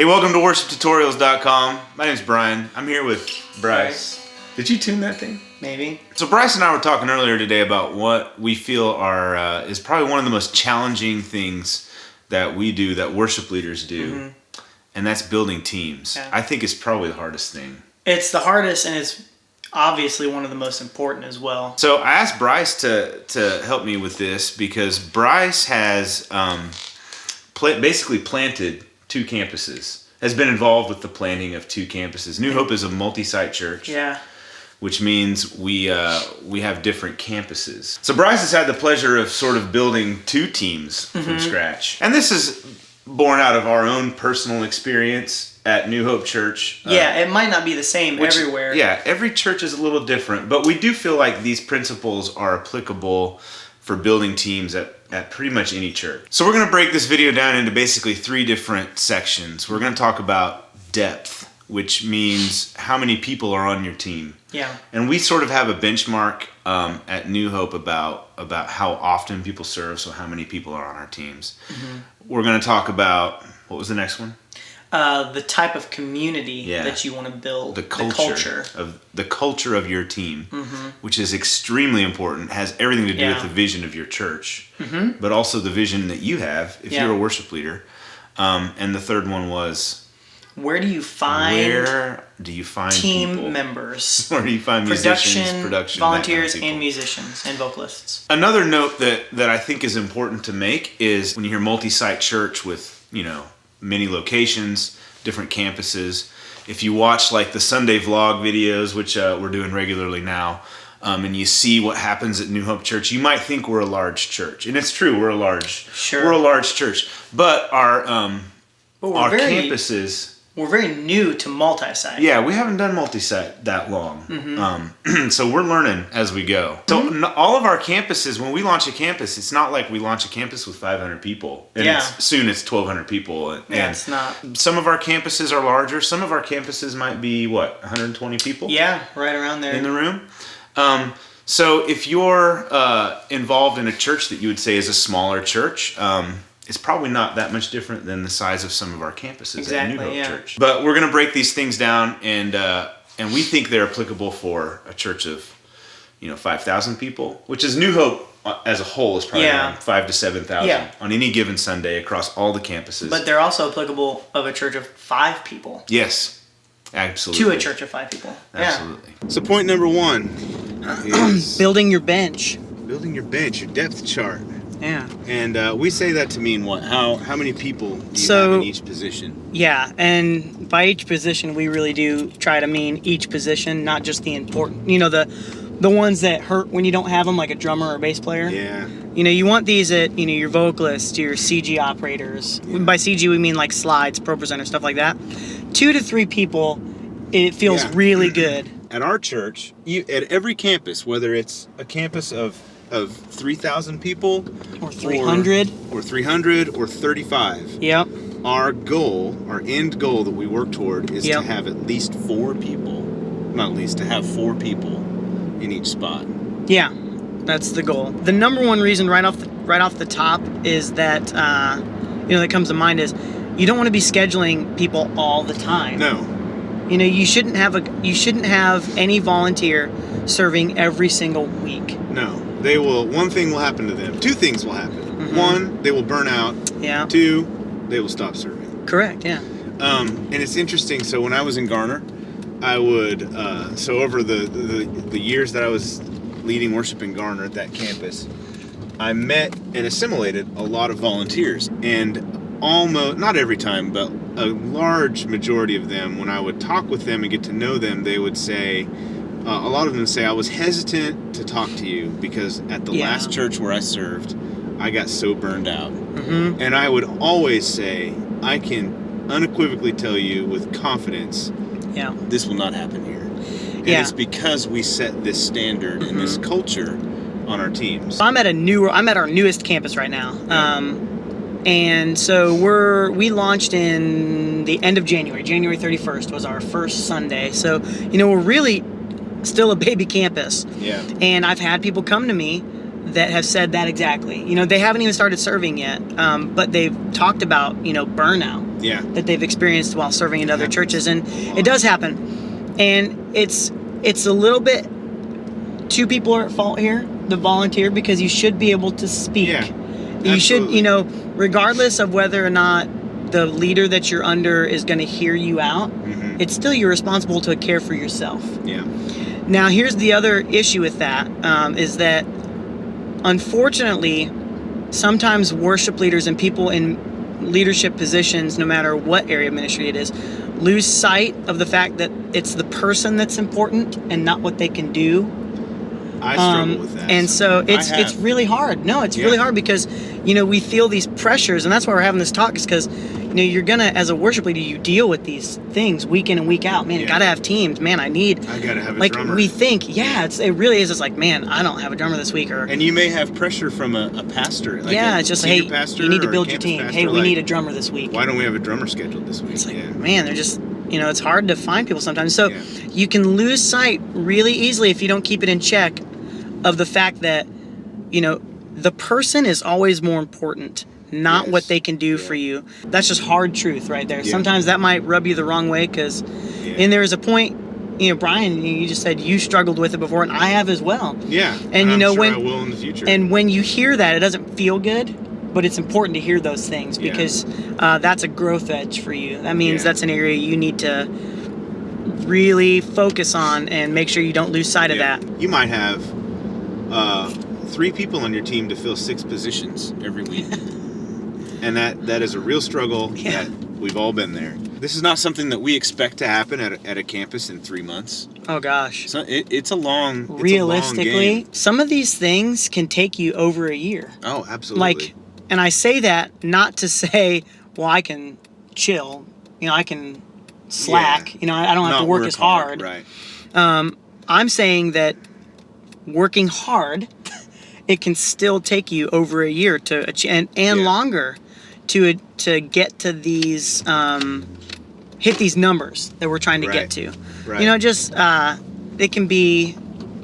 Hey, welcome to worshiptutorials.com. My name's Brian. I'm here with Bryce. Did you tune that thing? Maybe. So Bryce and I were talking earlier today about what we feel is probably one of the most challenging things that we do, that worship leaders do, and that's building teams. Yeah. I think it's probably the hardest thing. It's the hardest, and it's obviously one of the most important as well. So I asked Bryce to help me with this because Bryce has basically planted 2 campuses, has been involved with the planting of 2 campuses. New Hope is a multi-site church. Yeah. Which means we have different campuses. So Bryce has had the pleasure of sort of building 2 teams from scratch. And this is born out of our own personal experience at New Hope Church. Yeah, it might not be the same everywhere. Yeah, every church is a little different, but we do feel like these principles are applicable for building teams at pretty much any church. So we're going to break this video down into basically 3 different sections. We're going to talk about depth, which means how many people are on your team. Yeah. And we sort of have a benchmark at New Hope about how often people serve, so how many people are on our teams. We're going to talk about, what was the next one? The type of community that you want to build. The culture of your team, which is extremely important, has everything to do with the vision of your church, but also the vision that you have if you're a worship leader. And the third one was, where do you find team people? members? Where do you find musicians, production, volunteers, kind of and musicians and vocalists? Another note that I think is important to make is when you hear multi-site church with, many locations, different campuses. If you watch like the Sunday vlog videos, which we're doing regularly now, and you see what happens at New Hope Church, you might think we're a large church, and it's true, we're a large church. But our campuses. We're very new to multi-site. Yeah, we haven't done multi-site that long. So we're learning as we go. So all of our campuses, when we launch a campus, it's not like we launch a campus with 500 people. And soon it's 1,200 people. And it's not. Some of our campuses are larger. Some of our campuses might be, 120 people? Yeah, right around there. In the room. So if you're involved in a church that you would say is a smaller church, it's probably not that much different than the size of some of our campuses at New Hope Church. But we're going to break these things down, and we think they're applicable for a church of, 5,000 people, which is New Hope as a whole is probably around 5,000 to 7,000 on any given Sunday across all the campuses. But they're also applicable of a church of 5 people. Yes, absolutely. To a church of 5 people. Absolutely. Yeah. So point number 1 is building your bench. Building your bench, your depth chart. Yeah. And we say that to mean what? How many people do you have in each position? Yeah, and by each position, we really do try to mean each position, not just the important, the ones that hurt when you don't have them, like a drummer or a bass player. Yeah. You want these at, your vocalists, your CG operators. Yeah. By CG, we mean like slides, pro presenter, stuff like that. 2 to 3 people, it feels really good. At our church, at every campus, whether it's a campus of 3,000 people or 300 or 35. Yep. Our end goal that we work toward is to have at least 4 people, to have 4 people in each spot. Yeah, that's the goal. The number one reason right off the top is that that comes to mind is you don't want to be scheduling people all the time. No. You shouldn't have any volunteer serving every single week. No. One thing will happen to them. 2 things will happen. 1, they will burn out. Yeah. 2, they will stop serving. Correct, yeah. And it's interesting. So when I was in Garner, I would, over the years that I was leading worship in Garner at that campus, I met and assimilated a lot of volunteers. And almost, not every time, but a large majority of them, when I would talk with them and get to know them, they would say, a lot of them say, I was hesitant to talk to you because at the last church where I served, I got so burned out. And I would always say, I can unequivocally tell you with confidence, this will not happen here. And it's because we set this standard and this culture on our teams. I'm at our newest campus right now. And so we launched in the end of January. January 31st was our first Sunday. So, we're really still a baby campus. Yeah. And I've had people come to me that have said that exactly. You know, they haven't even started serving yet, but they've talked about, you know, burnout that they've experienced while serving in other churches, and it does happen. And it's a little bit, two people are at fault here, the volunteer, because you should be able to speak. You should, you know, regardless of whether or not the leader that you're under is going to hear you out, it's still you're responsible to care for yourself. Now, here's the other issue with that, is that unfortunately, sometimes worship leaders and people in leadership positions, no matter what area of ministry it is, lose sight of the fact that it's the person that's important and not what they can do. I struggle with that. And so it's really hard. No, it's really hard because, you know, we feel these pressures, and that's why we're having this talk, is because, you know, you're gonna, as a worship leader, you deal with these things week in and week out. Man, you gotta have teams. Man, I gotta have a drummer. We think, it really is. It's like, man, I don't have a drummer this week, and you may have pressure from a pastor. Like it's just, hey, you need to build your team. Pastor, hey, we need a drummer this week. Why don't we have a drummer scheduled this week? It's like, man, they're just, you know, it's hard to find people sometimes. So you can lose sight really easily if you don't keep it in check of the fact that, you know, the person is always more important, not what they can do for you. That's just hard truth right there. Sometimes that might rub you the wrong way, because and there is a point, you know, Brian, you just said you struggled with it before, and I have as well. And you know, I will in the future. And when you hear that, it doesn't feel good, but it's important to hear those things, because that's a growth edge for you. That means that's an area you need to really focus on and make sure you don't lose sight of that. You might have 3 people on your team to fill 6 positions every week. And that is a real struggle that we've all been there. This is not something that we expect to happen at a campus in 3 months. Oh gosh. So it's a long Realistically, some of these things can take you over a year. Oh, absolutely. Like, and I say that not to say, well, I can chill, you know, I can slack, you know, I don't have to work as hard. Right. I'm saying that working hard, it can still take you over a year to achieve, and longer to get to these hit these numbers that we're trying to get to. You know, just it can be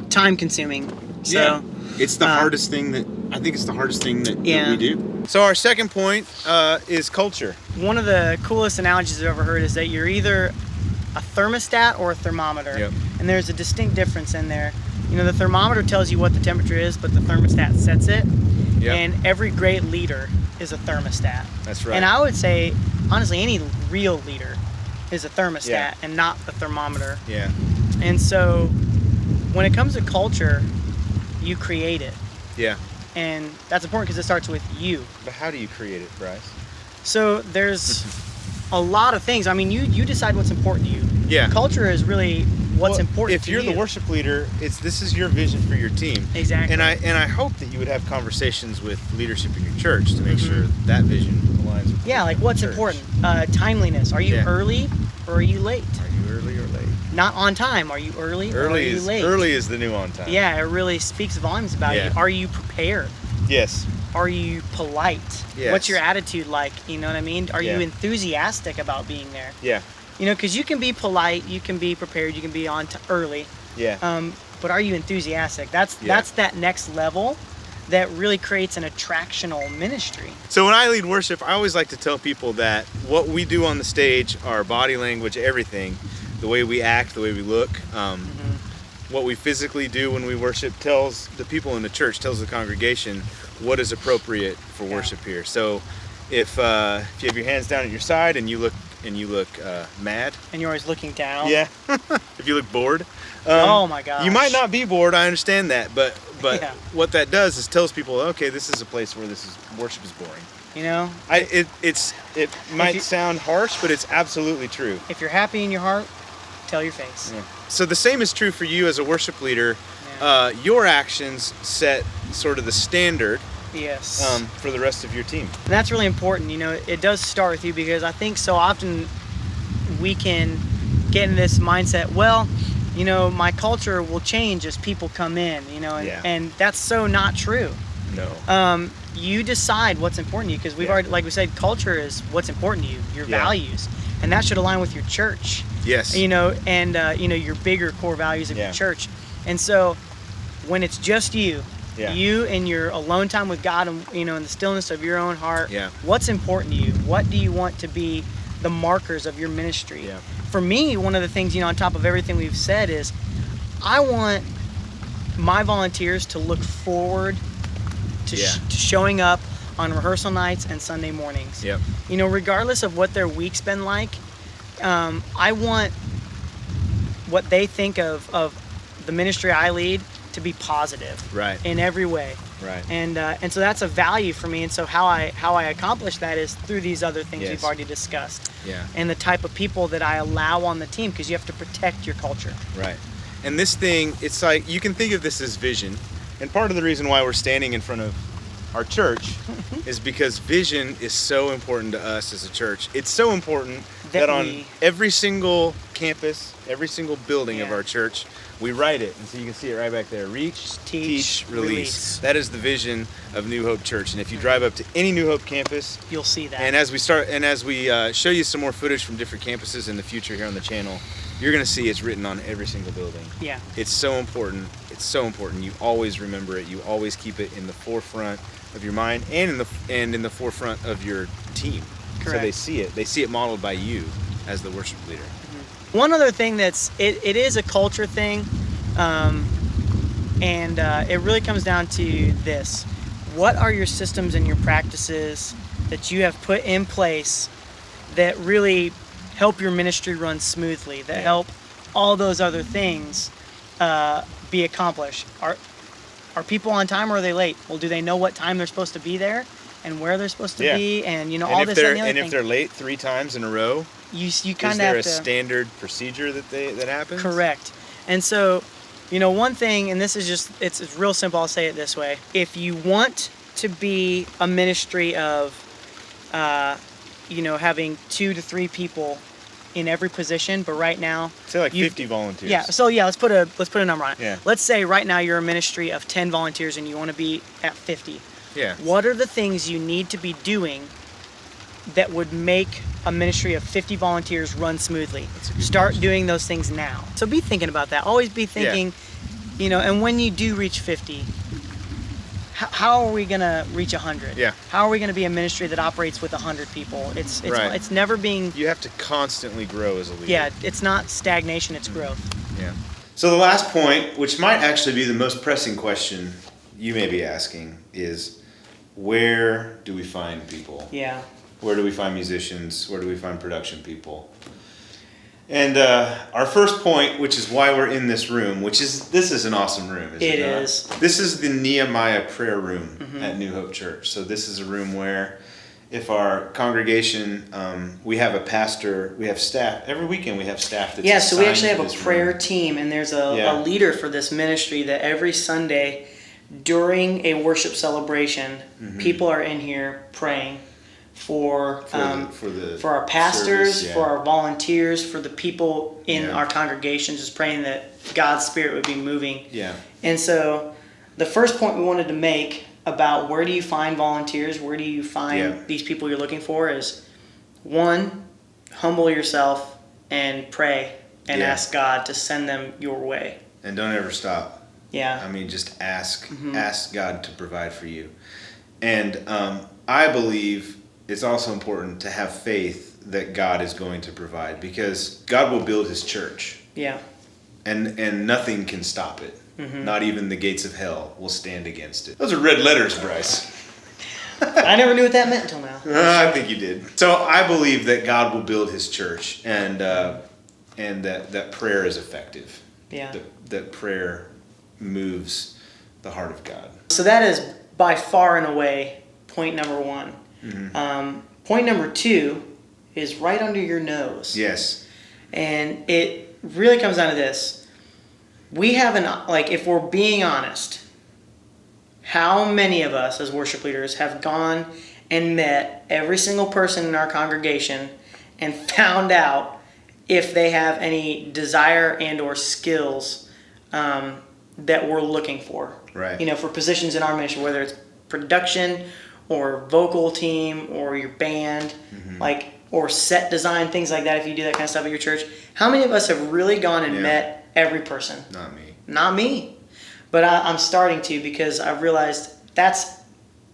time consuming. So it's the hardest thing that we do. So our second point is culture. One of the coolest analogies I've ever heard is that you're either a thermostat or a thermometer, and there's a distinct difference in there. You know, the thermometer tells you what the temperature is, but the thermostat sets it. And every great leader is a thermostat. That's right. And I would say, honestly, any real leader is a thermostat and not the thermometer. And so, when it comes to culture, you create it. And that's important because it starts with you. But how do you create it, Bryce? So there's a lot of things. I mean, you decide what's important to you. Culture is really what's important to you. If you're the worship leader, this is your vision for your team. Exactly. And I hope that you would have conversations with leadership in your church to make sure that vision aligns with like what's important. Timeliness. Are you early or are you late? Are you early or late? Not on time. Are you early or are you late? Early is the new on time. Yeah, it really speaks volumes about you. Are you prepared? Yes. Are you polite? Yes. What's your attitude like? You know what I mean? Are you enthusiastic about being there? You know, because you can be polite, you can be prepared, you can be on early. But are you enthusiastic? That's that next level that really creates an attractional ministry. So when I lead worship, I always like to tell people that what we do on the stage, our body language, everything, the way we act, the way we look, what we physically do when we worship tells the people in the church, tells the congregation what is appropriate for worship here. So if you have your hands down at your side and you look mad, and you're always looking down, if you look bored, oh my gosh, you might not be bored. I understand that, but what that does is tells people, okay, this is a place where worship is boring. You know, it might sound harsh, but it's absolutely true. If you're happy in your heart, tell your face. So the same is true for you as a worship leader. Your actions set sort of the standard for the rest of your team. And that's really important. You know, it does start with you, because I think so often we can get in this mindset, well, you know, my culture will change as people come in, you know, and that's so not true. No. You decide what's important to you, because we've already, like we said, culture is what's important to you, your values, and that should align with your church. You know, and you know, your bigger core values of your church. And so when it's just you Yeah. You and your alone time with God, and in the stillness of your own heart. Yeah. What's important to you? What do you want to be the markers of your ministry? Yeah. For me, one of the things, on top of everything we've said, is I want my volunteers to look forward to showing up on rehearsal nights and Sunday mornings. Yep. Regardless of what their week's been like, I want what they think of the ministry I lead to be positive. Right. In every way. Right. And so that's a value for me. And so how I accomplish that is through these other things we've already discussed. Yeah. And the type of people that I allow on the team, because you have to protect your culture. Right. And this thing, it's like, you can think of this as vision. And part of the reason why we're standing in front of our church is because vision is so important to us as a church. It's so important that on every single campus, every single building of our church, we write it. And so you can see it right back there. Reach, teach, release. That is the vision of New Hope Church. And if you drive up to any New Hope campus, you'll see that. And as we show you some more footage from different campuses in the future here on the channel, you're going to see it's written on every single building. Yeah. It's so important. It's so important. You always remember it. You always keep it in the forefront of your mind and in the forefront of your team. Correct. So they see it. They see it modeled by you as the worship leader. Mm-hmm. One other thing it is a culture thing, and it really comes down to this. What are your systems and your practices that you have put in place that really help your ministry run smoothly, that help all those other things be accomplished? Are people on time or are they late? Well, do they know what time they're supposed to be there and where they're supposed to be? And all this and the other thing. If they're late 3 times in a row, you kind of have to. Is there a standard procedure that happens? Correct. And so, one thing, and this is just, it's real simple, I'll say it this way. If you want to be a ministry of, having 2 to 3 people in every position, but right now, say like 50 volunteers. Yeah. So let's put a number on it. Yeah. Let's say right now you're a ministry of 10 volunteers and you want to be at 50. Yeah. What are the things you need to be doing that would make a ministry of 50 volunteers run smoothly? Start doing those things now. So be thinking about that. Always be thinking, and when you do reach 50, how are we going to reach 100? Yeah. How are we going to be a ministry that operates with 100 people? It's never being... You have to constantly grow as a leader. Yeah, it's not stagnation, it's growth. Yeah. So the last point, which might actually be the most pressing question you may be asking, is where do we find people? Yeah. Where do we find musicians? Where do we find production people? And our first point, which is why we're in this room, this is an awesome room, isn't it? It is. This is the Nehemiah prayer room at New Hope Church. So this is a room where if our congregation, we have a pastor, we have staff, every weekend we have staff that's so we actually have to a this prayer room. team, and there's a leader for this ministry that every Sunday during a worship celebration, people are in here praying for our pastors, service, for our volunteers, for the people in our congregations, just praying that God's Spirit would be moving. Yeah. And so the first point we wanted to make about where do you find volunteers, where do you find these people you're looking for is, 1, humble yourself and pray and ask God to send them your way. And don't ever stop. Yeah. I mean, just ask God to provide for you. And I believe it's also important to have faith that God is going to provide, because God will build his church. Yeah. And nothing can stop it. Not even the gates of hell will stand against it. Those are red letters, Bryce. I never knew what that meant until now. I think you did. So I believe that God will build his church, and that prayer is effective. Yeah. That prayer moves the heart of God. So that is by far and away point number 1. Point number 2 is right under your nose. Yes. And it really comes down to this. We have if we're being honest, how many of us as worship leaders have gone and met every single person in our congregation and found out if they have any desire and or skills that we're looking for? Right. For positions in our ministry, whether it's production or vocal team or your band, or set design, things like that, if you do that kind of stuff at your church. How many of us have really gone and met every person? Not me. Not me. but I'm starting to, because I've realized that's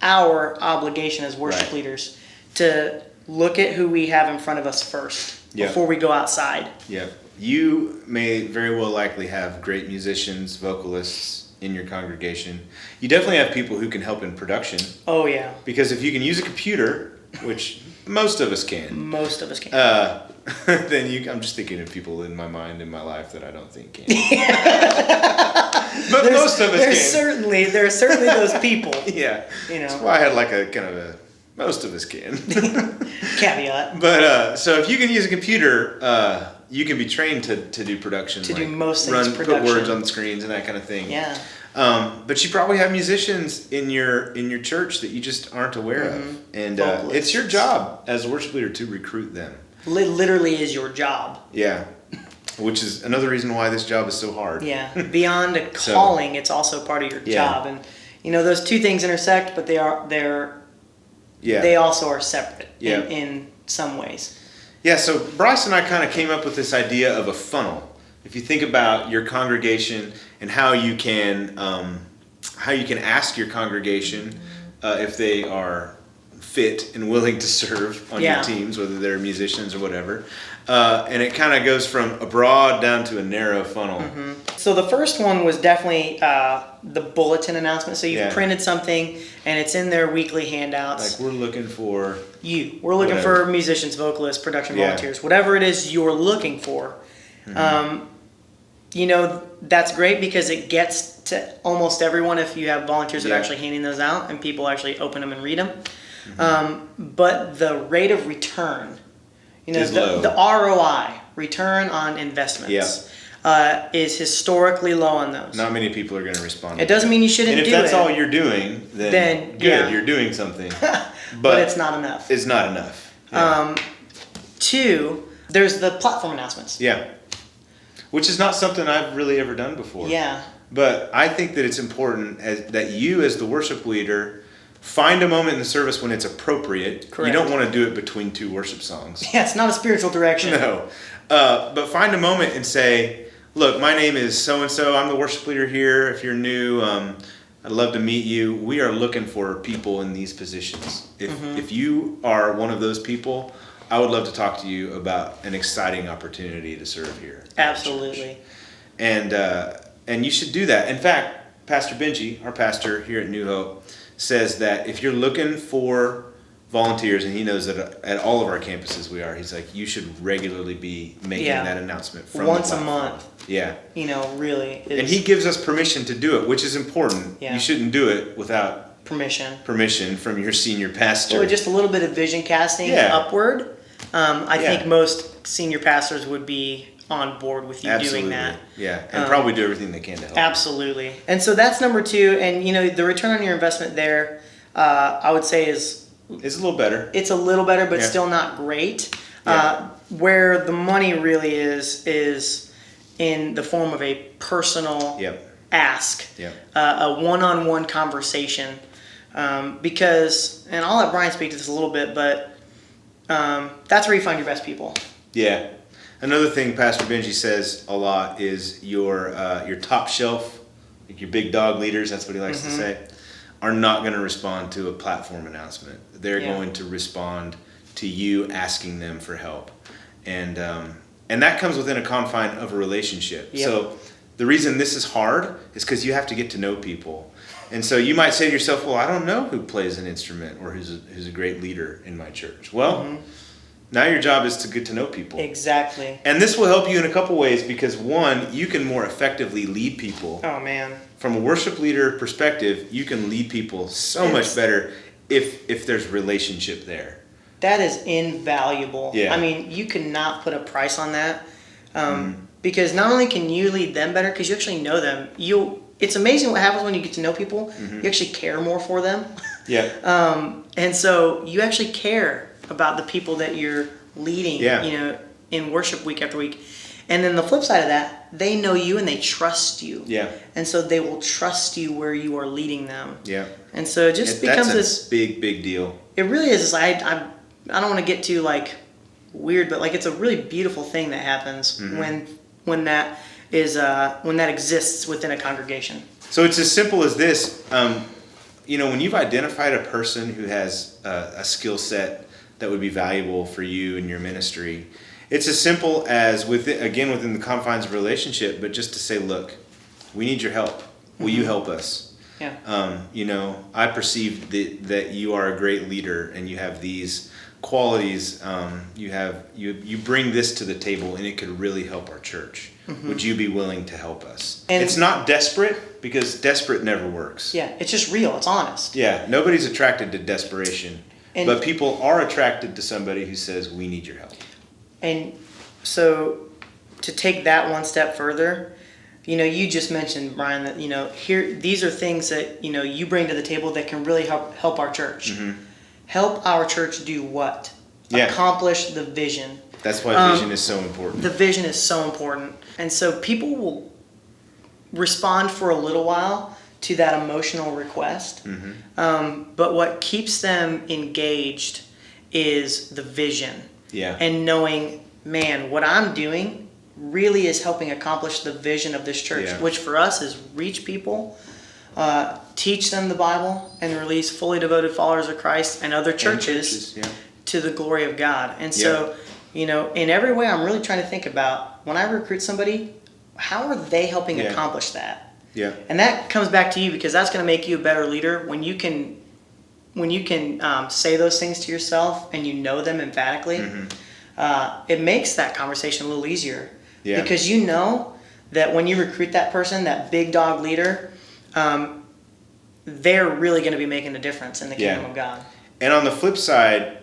our obligation as worship leaders, to look at who we have in front of us first before we go outside. Yeah. You may very well likely have great musicians, vocalists in your congregation. You definitely have people who can help in production. Oh, yeah. Because if you can use a computer, which most of us can. Then I'm just thinking of people in my mind, in my life, that I don't think can. But most of us can. There are certainly those people. Yeah. That's why I had like a kind of a, most of us can. Caveat. But so if you can use a computer, you can be trained to do production. To do most things production. Put words on the screens and that kind of thing. Yeah. But you probably have musicians in your church that you just aren't aware of. And it's your job as a worship leader to recruit them. Literally is your job. Yeah. Which is another reason why this job is so hard. Yeah. Beyond a calling, it's also part of your job. And those two things intersect, but they also are separate in some ways. Yeah, so Bryce and I kind of came up with this idea of a funnel. If you think about your congregation and how you can ask your congregation if they are fit and willing to serve on your teams, whether they're musicians or whatever. And it kind of goes from a broad down to a narrow funnel. Mm-hmm. So the first one was definitely the bulletin announcement. So you've printed something and it's in their weekly handouts. Like, we're looking for you. We're looking for musicians, vocalists, production volunteers, whatever it is you're looking for. Mm-hmm. That's great because it gets to almost everyone if you have volunteers that are actually handing those out and people actually open them and read them. Mm-hmm. But the rate of return, the ROI, return on investments, is historically low on those. Not many people are going to respond. It doesn't mean you shouldn't do it. And if that's all you're doing, then good, you're doing something. But it's not enough. It's not enough. Yeah. 2, there's the platform announcements. Yeah. Which is not something I've really ever done before. Yeah. But I think that it's important that you, as the worship leader, find a moment in the service when it's appropriate. Correct. You don't want to do it between 2 worship songs. Yeah, it's not a spiritual direction. No. But find a moment and say, look, my name is so-and-so. I'm the worship leader here. If you're new, I'd love to meet you. We are looking for people in these positions. If you are one of those people, I would love to talk to you about an exciting opportunity to serve here. Absolutely. And you should do that. In fact, Pastor Benji, our pastor here at New Hope, says that if you're looking for volunteers, and he knows that at all of our campuses we are, he's like, you should regularly be making that announcement from once a month. Yeah. Really. And he gives us permission to do it, which is important. Yeah. You shouldn't do it without permission from your senior pastor. Or just a little bit of vision casting upward. I think most senior pastors would be on board with you doing that. Yeah, and probably do everything they can to help. Absolutely. And so that's number 2. And, the return on your investment there, I would say is a little better. It's a little better, but still not great. Where the money really is in the form of a personal ask, a one-on-one conversation. Because, and I'll let Brian speak to this a little bit, but that's where you find your best people. Yeah. Another thing Pastor Benji says a lot is your top shelf, like your big dog leaders, that's what he likes to say, are not going to respond to a platform announcement. They're going to respond to you asking them for help. And that comes within a confine of a relationship. Yep. So the reason this is hard is because you have to get to know people. And so you might say to yourself, well, I don't know who plays an instrument or who's a great leader in my church. Well, now your job is to get to know people. Exactly. And this will help you in a couple ways because, one, you can more effectively lead people. Oh, man. From a worship leader perspective, you can lead people so much better if there's relationship there. That is invaluable. Yeah. I mean, you cannot put a price on that because not only can you lead them better because you actually know them, it's amazing what happens when you get to know people. You actually care more for them. Yeah. And so you actually care about the people that you're leading, in worship week after week. And then the flip side of that, they know you and they trust you. Yeah. And so they will trust you where you are leading them. Yeah. And so it just becomes this big deal. It really is. It's like, I don't want to get too weird, but it's a really beautiful thing that happens when that exists within a congregation. So it's as simple as this. When you've identified a person who has a skill set that would be valuable for you in your ministry, it's as simple as, within the confines of a relationship, but just to say, look, we need your help. Will you help us? Yeah. I perceive that you are a great leader and you have these qualities. You bring this to the table and it could really help our church. Would you be willing to help us? And it's not desperate, because desperate never works. Yeah, it's just real. It's honest. Yeah, nobody's attracted to desperation, but people are attracted to somebody who says, we need your help. And so to take that one step further, you just mentioned, Brian, that, these are things that, you bring to the table that can really help our church. Help our church do what? Yeah. Accomplish the vision. That's why vision is so important. The vision is so important. And so people will respond for a little while to that emotional request. But what keeps them engaged is the vision. Yeah. And knowing, man, what I'm doing really is helping accomplish the vision of this church, which for us is reach people, teach them the Bible, and release fully devoted followers of Christ and other churches to the glory of God. And so, in every way, I'm really trying to think about, when I recruit somebody, how are they helping accomplish that? Yeah. And that comes back to you, because that's going to make you a better leader when you can say those things to yourself and you know them emphatically. It makes that conversation a little easier. Yeah. Because you know that when you recruit that person, that big dog leader, they're really going to be making a difference in the kingdom of God. And on the flip side,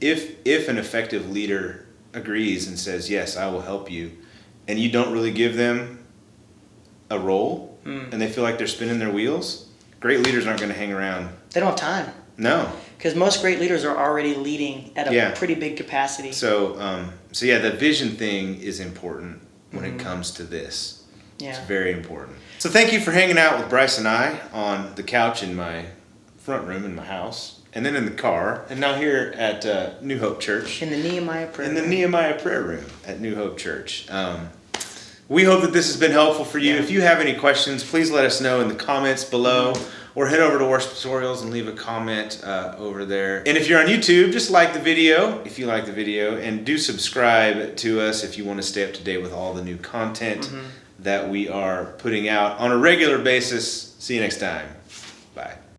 if an effective leader agrees and says, yes, I will help you, and you don't really give them a role, and they feel like they're spinning their wheels, great leaders aren't going to hang around. They don't have time. No. Because most great leaders are already leading at a pretty big capacity. So the vision thing is important when it comes to this. Yeah. It's very important. So thank you for hanging out with Bryce and I on the couch in my front room in my house, and then in the car, and now here at New Hope Church. In the Nehemiah prayer room. In the Nehemiah prayer room at New Hope Church. We hope that this has been helpful for you. Yeah. If you have any questions, please let us know in the comments below, or head over to Worship Tutorials and leave a comment over there. And if you're on YouTube, just like the video, if you like the video, and do subscribe to us if you want to stay up to date with all the new content that we are putting out on a regular basis. See you next time.